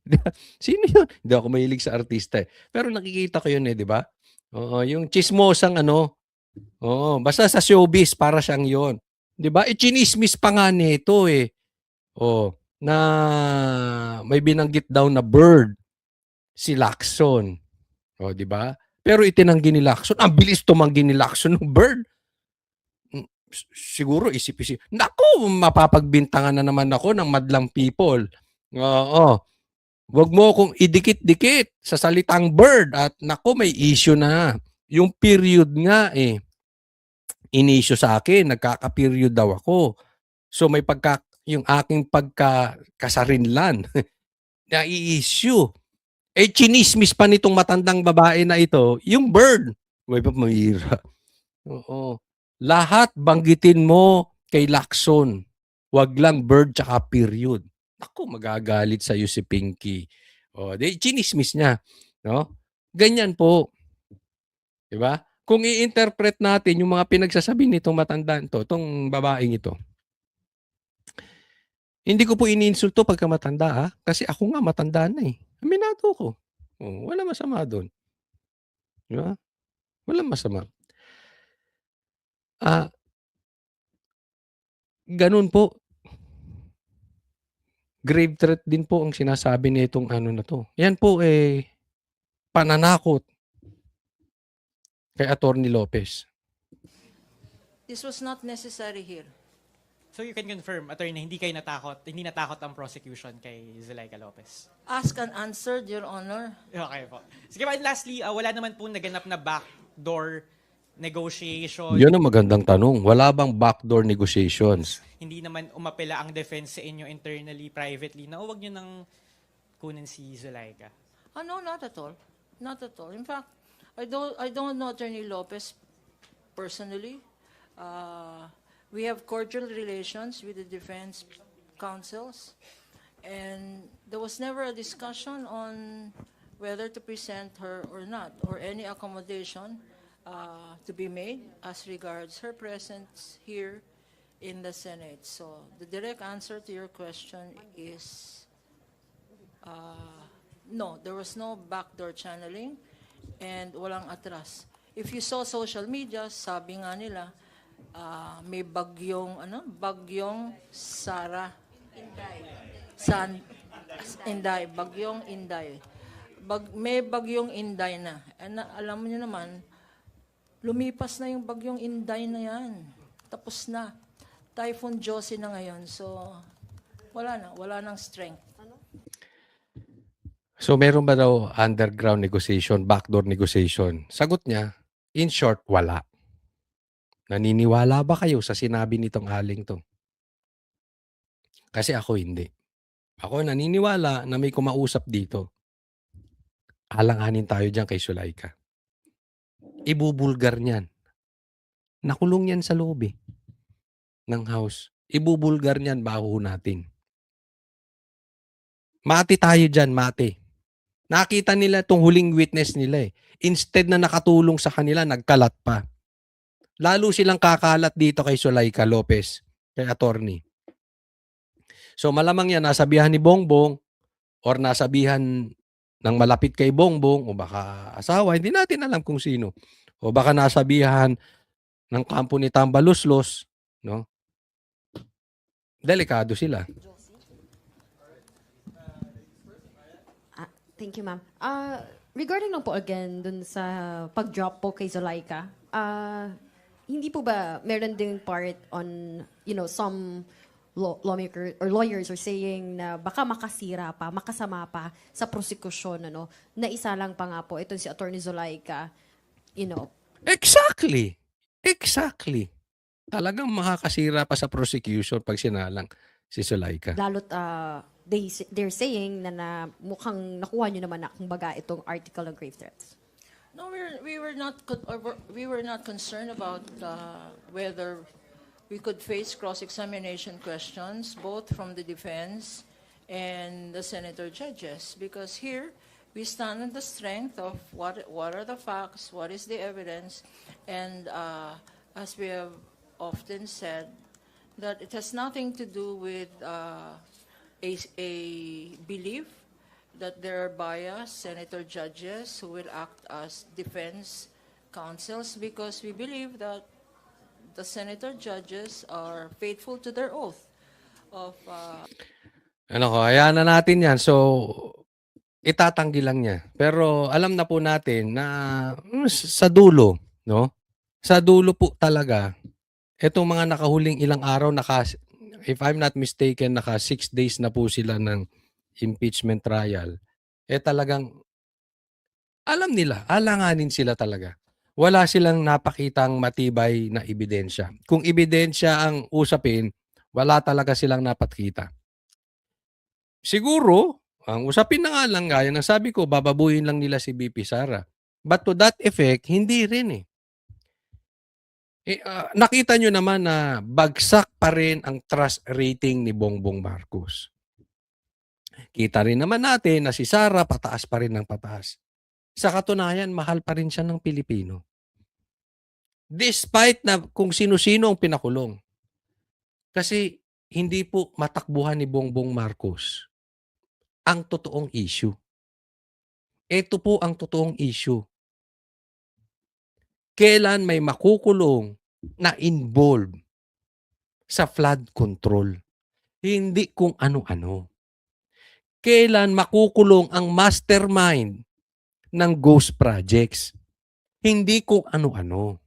Di ba? Sino yun? Hindi ako mahilig sa artista eh. Pero nakikita ko yun eh, di ba? Oo, yung chismosang ano, oo, basta sa showbiz, para siyang yun. Di ba? Chinismis pa nga nito eh. Oh, na may binanggit daw na bird si Lacson. O, di ba? Pero itinanggi ni Lacson. Ang bilis tumanggi ni Lacson ng bird. Siguro isip-isip. Naku, mapapagbintangan na naman ako ng madlang people. Oo. Wag mo akong idikit-dikit sa salitang bird at naku, may issue na. Yung period nga eh. In-issue sa akin, nagkaka-period daw ako. So may yung aking pagkakasarinlan na i-issue. Eh, chinismis pa nitong matandang babae na ito, yung bird. May pa mahira. Oo. Lahat banggitin mo kay Lacson. Wag lang bird tsaka period. Ako, magagalit sa'yo si Pinky. O, chinismis niya. No? Ganyan po. Diba? Kung i-interpret natin yung mga pinagsasabi nitong matandaan to, itong babaeng ito, hindi ko po iniinsulto pagka matanda kasi ako nga matanda na eh. Aminado ko. Oh, wala masama doon. Diba? Wala masama. Ganun po. Grave threat din po ang sinasabi nitong ano na to. Yan po pananakot kay Attorney Lopez. This was not necessary here. So you can confirm, attorney, hindi natakot ang prosecution kay Zuleika Lopez? Ask and answered, Your Honor. Okay po. Sige pa, and lastly, wala naman po naganap na backdoor negotiation. Yan ang magandang tanong. Wala bang backdoor negotiations? Hindi naman umapela ang defense sa inyo internally, privately, na huwag nyo nang kunin si Zuleika? No, not at all. Not at all. In fact, I don't know Attorney Lopez personally. We have cordial relations with the defense counsels, and there was never a discussion on whether to present her or not, or any accommodation to be made as regards her presence here in the Senate. So the direct answer to your question is no, there was no backdoor channeling and walang atras. If you saw social media, sabi nga nila, may bagyong Sara. Inday. Bagyong Inday. May bagyong Inday na. And alam niyo naman, lumipas na yung bagyong Inday na yan. Tapos na. Typhoon Josie na ngayon. So, wala nang strength. So meron ba daw underground negotiation, backdoor negotiation? Sagot niya, in short, wala. Naniniwala ba kayo sa sinabi nitong aling to? Kasi ako hindi. Ako naniniwala na may kumausap dito. Alang-anin tayo dyan kay Zuleika. Ibubulgar niyan. Nakulong yan sa loob ng house. Ibubulgar niyan baho natin. Mati tayo dyan, mati. Nakita nila itong huling witness nila Instead na nakatulong sa kanila, nagkalat pa. Lalo silang kakalat dito kay Zuleika Lopez, kay attorney. So malamang yan, nasabihan ni Bongbong or nasabihan ng malapit kay Bongbong o baka asawa, hindi natin alam kung sino. O baka nasabihan ng kampo ni Tambaluslos, no? Delikado sila. Thank you, ma'am. Regarding lang po again dun sa pag-drop po kay Zuleika, hindi po ba meron ding part on, some lawmaker or lawyers are saying na baka makasira pa, makasama pa sa prosekusyon, na isa lang pa nga po, ito si Attorney Zuleika, Exactly. Talagang makakasira pa sa prosecution pag sinalang si Zuleika. Lalo't they're saying na mukhang nakuha nyo naman na kumbaga itong article of grave threats. No, we were not concerned about whether we could face cross-examination questions both from the defense and the senator judges, because here we stand on the strength of what are the facts, what is the evidence, and as we have often said, that it has nothing to do with a belief that there are biased senator judges who will act as defense counsels, because we believe that the senator judges are faithful to their oath of Hayaan na natin yan. So, itatanggi lang niya. Pero alam na po natin na sa dulo, no? Sa dulo po talaga, itong mga nakahuling ilang araw, if I'm not mistaken, 6 days na po sila ng impeachment trial. Talagang alam nila, alanganin sila talaga. Wala silang napakitang matibay na ebidensya. Kung ebidensya ang usapin, wala talaga silang napakita. Siguro, ang usapin na nga lang, gaya ng sabi ko, bababuhin lang nila si BP Sara. But to that effect, hindi rin nakita nyo naman na bagsak pa rin ang trust rating ni Bongbong Marcos. Kita rin naman natin na si Sara pataas pa rin ng pataas. Sa katunayan, mahal pa rin siya ng Pilipino. Despite na kung sino-sino ang pinakulong. Kasi hindi po matakbuhan ni Bongbong Marcos ang totoong issue. Ito po ang totoong issue. Kailan may makukulong na involved sa flood control? Hindi kung ano-ano. Kailan makukulong ang mastermind ng ghost projects? Hindi kung ano-ano.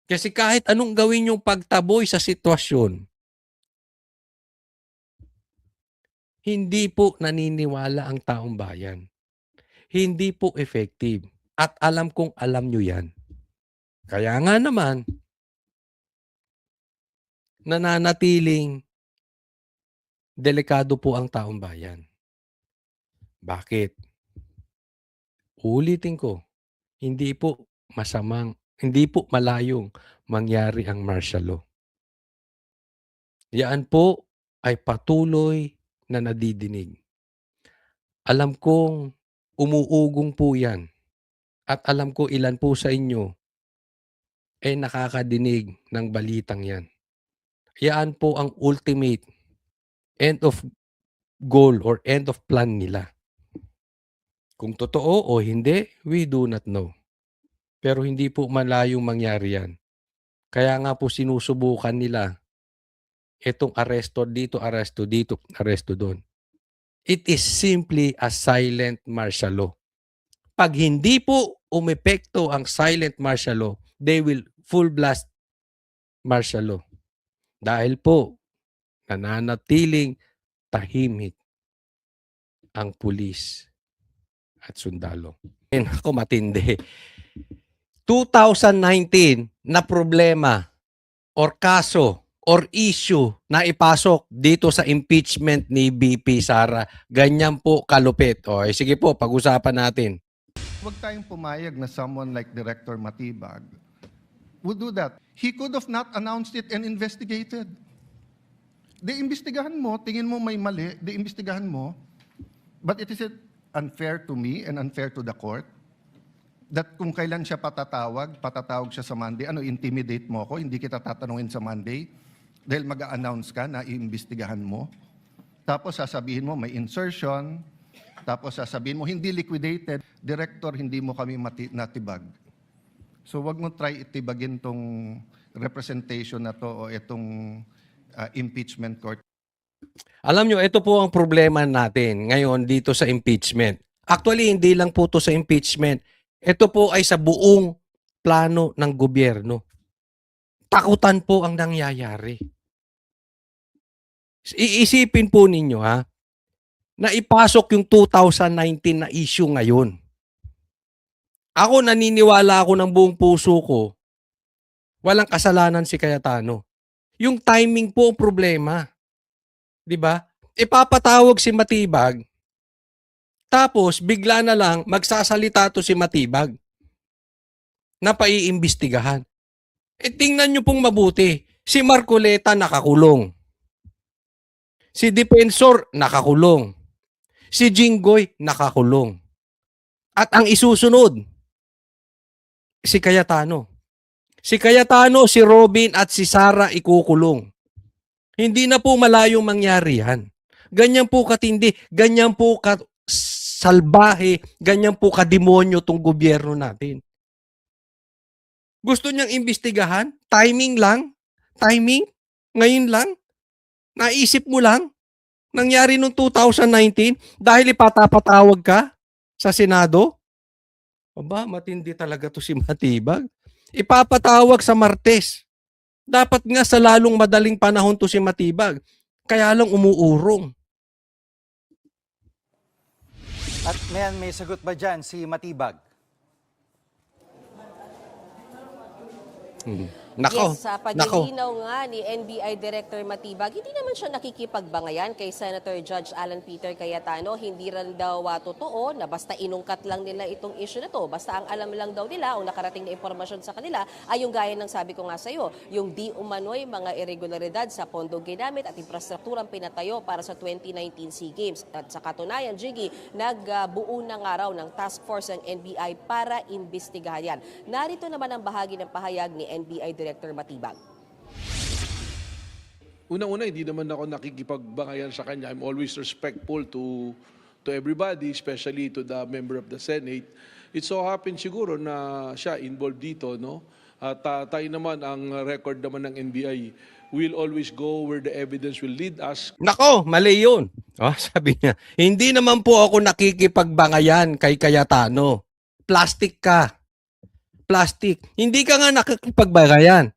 Kasi kahit anong gawin yung pagtaboy sa sitwasyon, hindi po naniniwala ang taong bayan. Hindi po effective. At alam kong alam nyo yan. Kaya nga naman, nananatiling delikado po ang taong bayan. Bakit? Ulitin ko, hindi po malayong mangyari ang martial law. Yan po ay patuloy na nadidinig. Alam kong umuugong po yan. At alam ko ilan po sa inyo ay nakakadinig ng balitang yan. Yan po ang ultimate end of goal or end of plan nila. Kung totoo o hindi, we do not know. Pero hindi po malayong mangyari yan. Kaya nga po sinusubukan nila itong aresto dito, aresto doon. It is simply a silent martial law. Pag hindi po umepekto ang silent martial law, they will full blast martial law. Dahil po, nananatiling tahimik ang pulis at sundalo. Ako matindi. 2019 na problema or kaso or issue na ipasok dito sa impeachment ni BP Sara. Ganyan po kalupit. Sige po, pag-usapan natin. Huwag tayong pumayag na someone like Director Matibag would do that. He could have not announced it and investigated. Imbestigahan mo, tingin mo may mali, imbestigahan mo. But it is unfair to me and unfair to the court that kung kailan siya patatawag siya sa Monday, intimidate mo ako, hindi kita tatanungin sa Monday dahil mag-a-announce ka na iimbestigahan mo. Tapos sasabihin mo may insertion, tapos sasabihin mo hindi liquidated, Director, hindi mo kami natibag. So wag mo try itibagin tong representation na to o itong impeachment court. Alam nyo, ito po ang problema natin ngayon dito sa impeachment. Actually, hindi lang po to sa impeachment. Ito po ay sa buong plano ng gobyerno. Takutan po ang nangyayari. Iisipin po ninyo na ipasok yung 2019 na issue ngayon. Ako naniniwala ako ng buong puso ko, walang kasalanan si Cayetano. Yung timing po ang problema. 'Di ba? Ipapatawag si Matibag, tapos bigla na lang magsasalita to si Matibag. na paiimbestigahan. Tingnan nyo pong mabuti. Si Marcoleta nakakulong. Si Defensor nakakulong. Si Jinggoy nakakulong. At ang isusunod, si Cayetano. Si Cayetano, si Robin at si Sara ikukulong. Hindi na po malayong mangyari yan. Ganyan po katindi, ganyan po salbahe, ganyan po kademonyo tong gobyerno natin. Gusto niyang imbestigahan? Timing lang? Timing? Ngayon lang? Naisip mo lang? Nangyari noong 2019 dahil ipatapatawag ka sa Senado? Aba, matindi talaga to si Matibag. Ipapatawag sa Martes. Dapat nga sa lalong madaling panahon to si Matibag. Kaya lang umuurong. At may sagot ba dyan si Matibag? Nako, Yes, sa nako. paglilinaw nga ni NBI Director Matibag, hindi naman siya nakikipagbangayan kay Senator Judge Alan Peter Cayetano. Hindi rin daw totoo na basta inungkat lang nila itong issue na to. Basta ang alam lang daw nila o nakarating na impormasyon sa kanila ay yung gaya ng sabi ko nga sa iyo, yung di umano'y mga irregularidad sa pondong ginamit at infrastrukturang pinatayo para sa 2019 SEA Games. At sa katunayan, Jiggy, nagbuo na nga raw ng task force ng NBI para imbestigahan yan. Narito naman ang bahagi ng pahayag ni NBI Director Matibag. Unang-una, hindi naman ako nakikipagbangayan sa kanya. I'm always respectful to everybody, especially to the member of the Senate. It so happens siguro na siya involved dito, no? At tayo naman, ang record naman ng NBI, we'll always go where the evidence will lead us. Nako, mali yun. Oh, sabi niya, hindi naman po ako nakikipagbangayan kay Cayetano. Plastic ka. Plastic. Hindi ka nga nakikipagbangayan.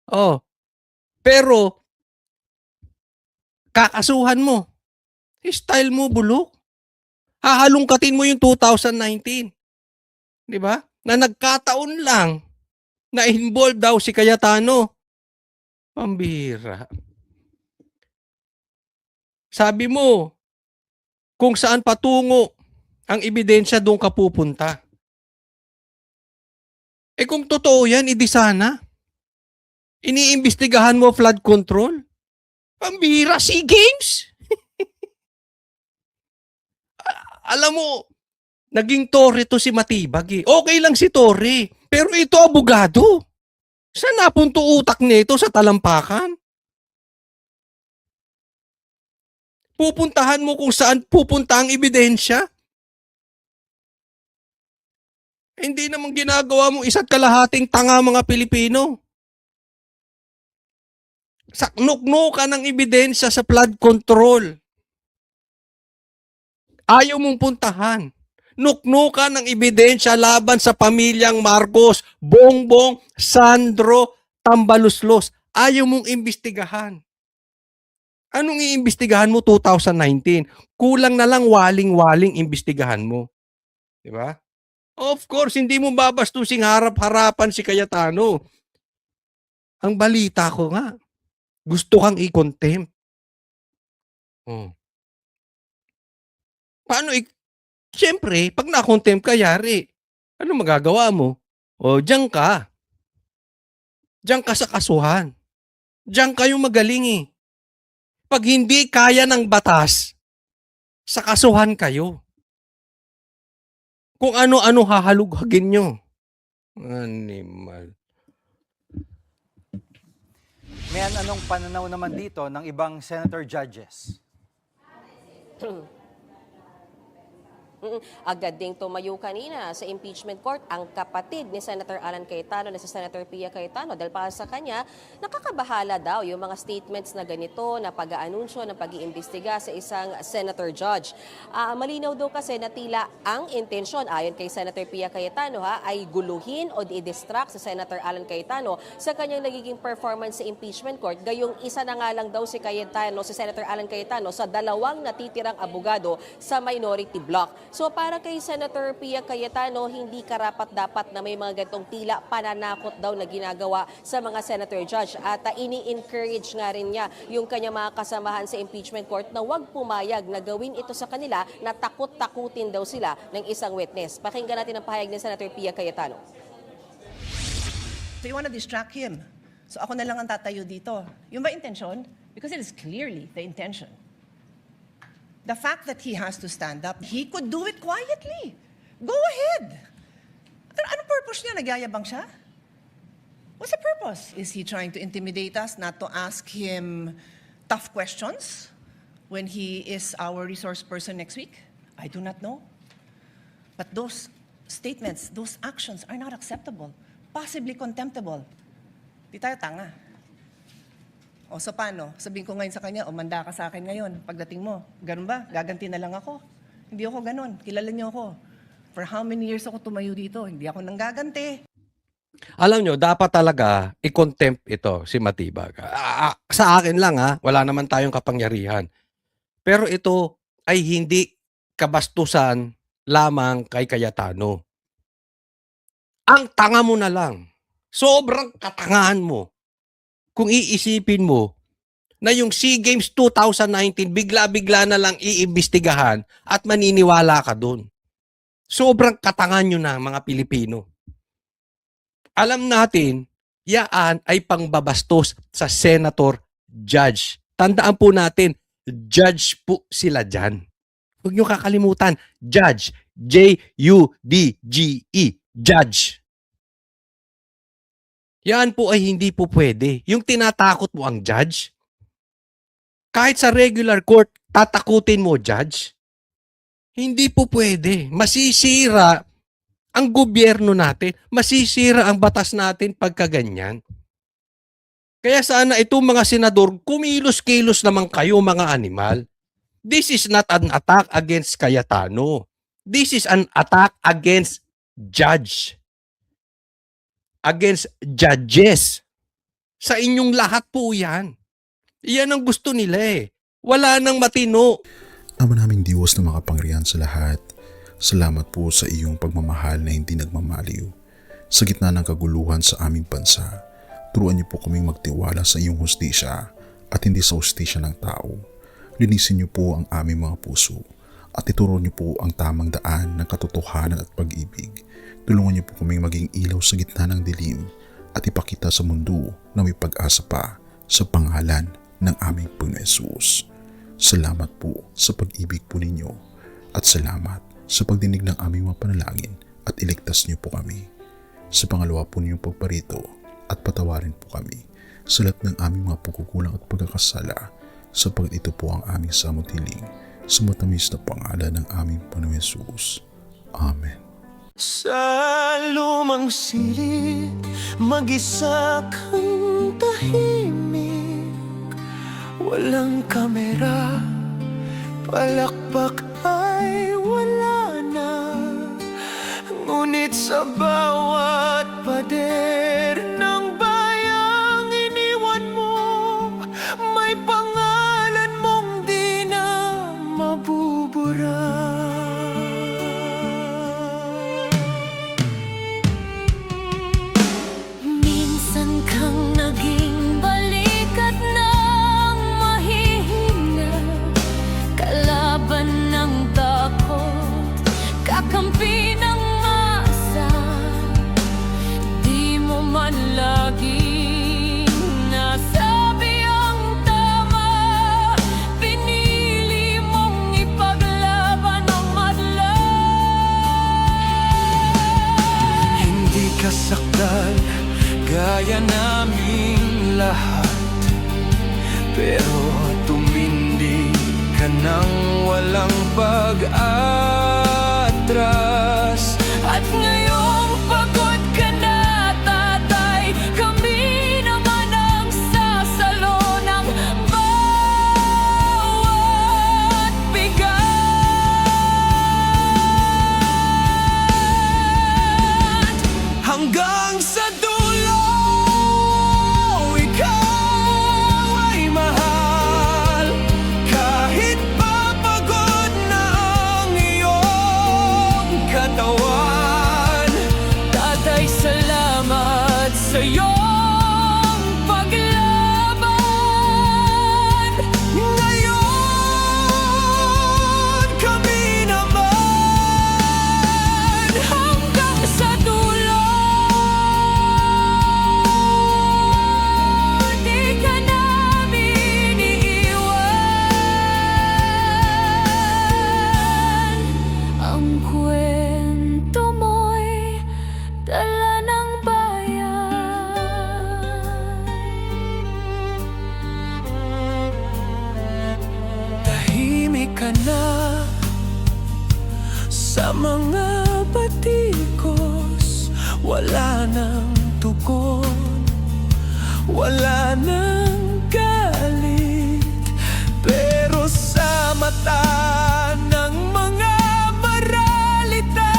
Oh. Pero, kakasuhan mo. Style mo, bulok. Hahalungkatin mo yung 2019. Di ba? Na nagkataon lang na involved daw si Cayetano. Pambira. Sabi mo, kung saan patungo ang ebidensya, doon ka pupunta. Kung totoo yan, edi sana. Iniimbestigahan mo flood control? Pambira, SEA Games? Alam mo, naging tore to si Matibag eh. Okay lang si tore, pero ito abogado. Saan napunto utak nito sa talampakan? Pupuntahan mo kung saan pupunta ang ebidensya? Hindi naman ginagawa mo isa't kalahating tanga mga Pilipino. Saknok-nok ka ng ebidensya sa flood control. Ayaw mong puntahan. Nukno ka ng ebidensya laban sa pamilyang Marcos, Bongbong, Sandro, Tambaluslos. Ayaw mong imbestigahan. Anong iimbestigahan mo 2019? Kulang na lang waling-waling imbestigahan mo. Di ba? Of course, hindi mo babastusing harap-harapan si Cayetano. Ang balita ko nga, gusto kang i-contempt. Oh. Paano Siyempre, pag na-contempt ka, yari. Ano magagawa mo? O, diyan ka. Diyan ka sa kasuhan. Diyan kayo magaling eh. Pag hindi kaya ng batas, sa kasuhan kayo. Kung ano-ano hahalughagin nyo. Animal. May anong pananaw naman dito ng ibang senator judges? Agad ding tumayo kanina sa impeachment court ang kapatid ni Senator Alan Cayetano na si Senator Pia Cayetano dahil para sa kanya, nakakabahala daw yung mga statements na ganito na pag-aanunsyo ng pag-iimbestiga sa isang senator judge. Malinaw daw kasi na tila ang intensyon ayon kay Senator Pia Cayetano ay guluhin o i-distract sa Senator Alan Cayetano sa kanyang nagiging performance sa impeachment court. Gayong isa na nga lang daw si Senator Alan Cayetano sa dalawang natitirang abogado sa minority bloc. So para kay Senator Pia Cayetano, hindi karapat-dapat na may mga ganitong tila pananakot daw na ginagawa sa mga senator judge. At ini-encourage nga rin niya yung kanyang mga kasamahan sa impeachment court na huwag pumayag na gawin ito sa kanila na takot-takutin daw sila ng isang witness. Pakinggan natin ang pahayag ni Senator Pia Cayetano. So you want to distract him. So ako na lang ang tatayo dito. Yung ba intention? Because it is clearly the intention. The fact that he has to stand up, he could do it quietly. Go ahead. Anong purpose niya? Nagyayabang siya? What's the purpose? Is he trying to intimidate us not to ask him tough questions when he is our resource person next week? I do not know. But those statements, those actions are not acceptable. Possibly contemptible. Di tayo tanga. O so paano? Sabihin ko ngayon sa kanya, o manda ka sa akin ngayon, pagdating mo. Ganun ba? Gaganti na lang ako. Hindi ako ganun. Kilala niyo ako. For how many years ako tumayo dito? Hindi ako nang gaganti. Alam nyo, dapat talaga i-contempt ito si Matibag. Sa akin lang wala naman tayong kapangyarihan. Pero ito ay hindi kabastusan lamang kay Cayetano. Ang tanga mo na lang. Sobrang katangahan mo. Kung iisipin mo na yung SEA Games 2019 bigla-bigla na lang iimbestigahan at maniniwala ka dun. Sobrang katangahan nyo na mga Pilipino. Alam natin, yaan ay pangbabastos sa senator judge. Tandaan po natin, judge po sila dyan. Huwag nyo kakalimutan, judge. J-U-D-G-E. Judge. Yan po ay hindi po pwede. Yung tinatakot mo ang judge, kahit sa regular court, tatakutin mo judge. Hindi po pwede. Masisira ang gobyerno natin, masisira ang batas natin pagka ganyan. Kaya sana itong mga senador, kumilos-kilos naman kayo mga animal. This is not an attack against Cayetano. This is an attack against judge. Against judges. Sa inyong lahat po yan. Yan ang gusto nila eh. Wala nang matino. Ama naming Diyos na makapangyarihan sa lahat, salamat po sa iyong pagmamahal na hindi nagmamaliw. Sa gitna ng kaguluhan sa aming bansa, turuan niyo po kaming magtiwala sa iyong hustisya at hindi sa hustisya ng tao. Linisin niyo po ang aming mga puso at ituro niyo po ang tamang daan ng katotohanan at pag-ibig. Tulungan niyo po kaming maging ilaw sa gitna ng dilim at ipakita sa mundo na may pag-asa pa sa pangalan ng aming Panginoon Hesus. Salamat po sa pag-ibig po ninyo at salamat sa pagdinig ng aming mga panalangin at iligtas niyo po kami. Sa pangalawa po ninyong pagparito at patawarin po kami sa lahat ng aming mga pagkukulang at pagkakasala sapagkat ito po ang aming samutiling sa matamis na pangalan ng aming Panginoon Hesus. Amen. Sa lumang silid, mag-isa kang tahimik. Walang kamera, palakpak ay wala na. Ngunit sa bawat pader ng bayang iniwan mo, may pangalan mong di na mabubura. Minsan kang naging balikat ng mahihina, kalaban ng takot, kakampi ng masa. Di mo man laging nasabi ang tama, pinili mong ipaglaban ang madla. Hindi ka sakdal gaya naming lahat, pero tumindi ka nang walang pag-atras. At ngayong pagod ka na, tatay, kami naman ang sasalo ng bawat bigat. Hanggang sa dulo, ikaw ay mahal. Kahit papagod na ang iyong katawan, tatay, salamat sa iyong paglaban. Ngayon, kami naman hanggang sa dulo. Mga batikos, wala nang tugon, wala nang galit, pero sa mata ng mga maralita,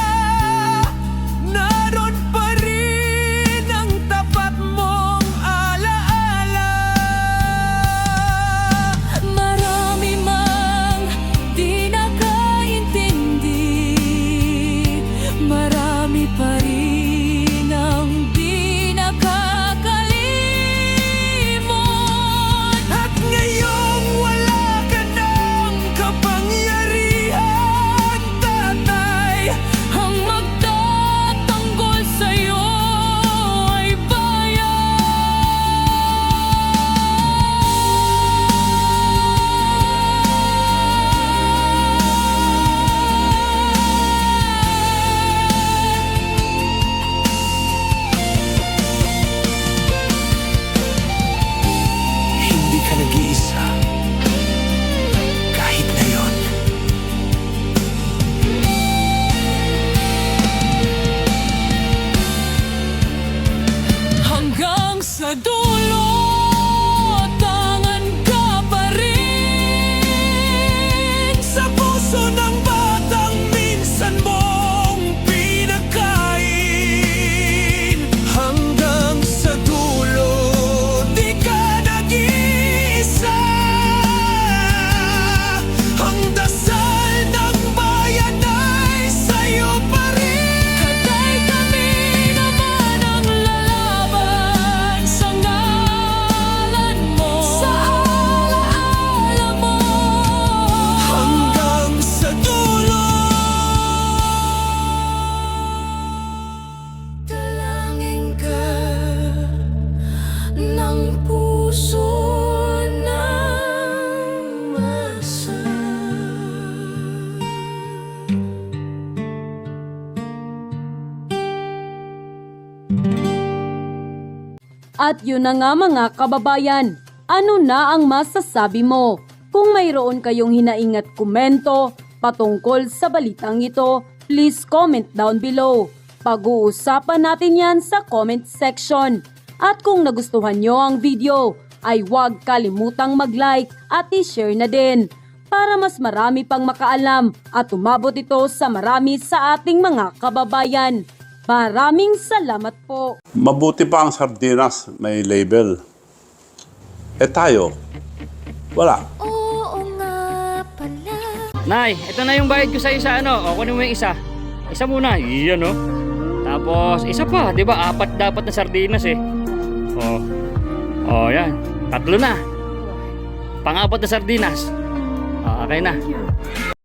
naroon pa rin ang tapat mong alaala. Marami mang di nakaintindi, marami pa rin ang di nakakalimot. At ngayong wala ka ng kapangyarihan, tatay, Ang magtatanggol sa'yo ay hindi ka nag-iisa. Kahit ngayon. hanggang sa dulo, tangan ka pa rin Sa puso ng batang minsan mong pinakain. Hanggang sa dulo, di ka nag-iisa. Ang dasal ng bayan ay sa'yo pa rin. Katay kami naman ang lalaban sa ngalan mo, sa alaala mo. Hanggang sa dulo. Dalangin ka ng puso ng masa. At yun na nga mga kababayan, ano na ang masasabi mo? Kung mayroon kayong hinaingat komento patungkol sa balitang ito, please comment down below. Pag-uusapan natin yan sa comment section. At kung nagustuhan nyo ang video, ay huwag kalimutang mag-like at i-share na din para mas marami pang makaalam at umabot ito sa marami sa ating mga kababayan. Maraming salamat po. Mabuti pa ang sardinas, may label. Eh tayo, wala. Oo nga pala. Nay, ito na yung bayad ko sa isa, ano? O, kunin mo yung isa. Isa muna, iyan, no? Tapos, isa pa, di ba? 4 dapat na sardinas, eh. Yan. 3 na. Pang-4 na sardinas. Okay na.